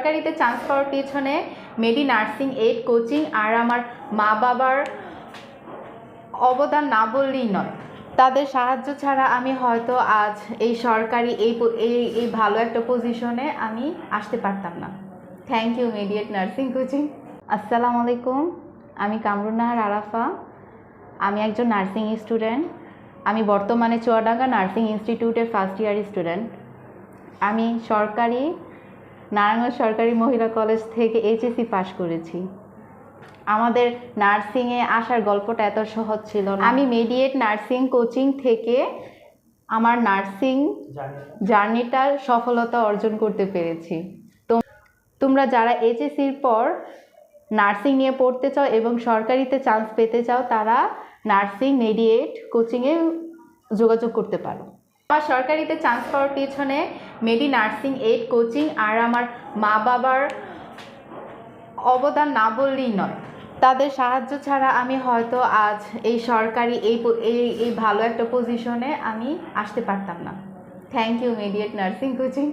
সরকারিতে চান্স পাওয়ার পেছনে মেডি নার্সিং এইড কোচিং আর আমার মা বাবার অবদান না বললেই নয়। তাদের সাহায্য ছাড়া আমি হয়তো আজ এই সরকারি এই ভালো একটা পজিশনে আমি আসতে পারতাম না। Thank you mediate nursing coaching. আসসালামু আলাইকুম, আমি কামরুন্নাহার আরাফা। আমি একজন নার্সিং স্টুডেন্ট। আমি বর্তমানে চুয়াডাঙ্গা নার্সিং ইনস্টিটিউটের ফার্স্ট ইয়ার স্টুডেন্ট। আমি নারায়ণগঞ্জ সরকারি মহিলা কলেজ থেকে এইচএসসি পাশ করেছি। আমাদের নার্সিংয়ে আসার গল্পটা এত সহজ ছিল না। আমি মেডিয়েট নার্সিং কোচিং থেকে আমার নার্সিং জার্নিটা সফলতা অর্জন করতে পেরেছি। তো তোমরা যারা এইচএসসির পর নার্সিং নিয়ে পড়তে চাও এবং সরকারিতে চান্স পেতে চাও, তারা নার্সিং মেডিয়েট কোচিংয়ে যোগাযোগ করতে পারো। আমার সরকারিতে চান্স পাওয়ার পেছনে মেডি নার্সিং এইড কোচিং আর আমার মা বাবার অবদান না বললেই নয়। তাদের সাহায্য ছাড়া আমি হয়তো আজ এই সরকারি এই ভালো একটা পজিশনে আমি আসতে পারতাম না। Thank you mediate nursing coaching.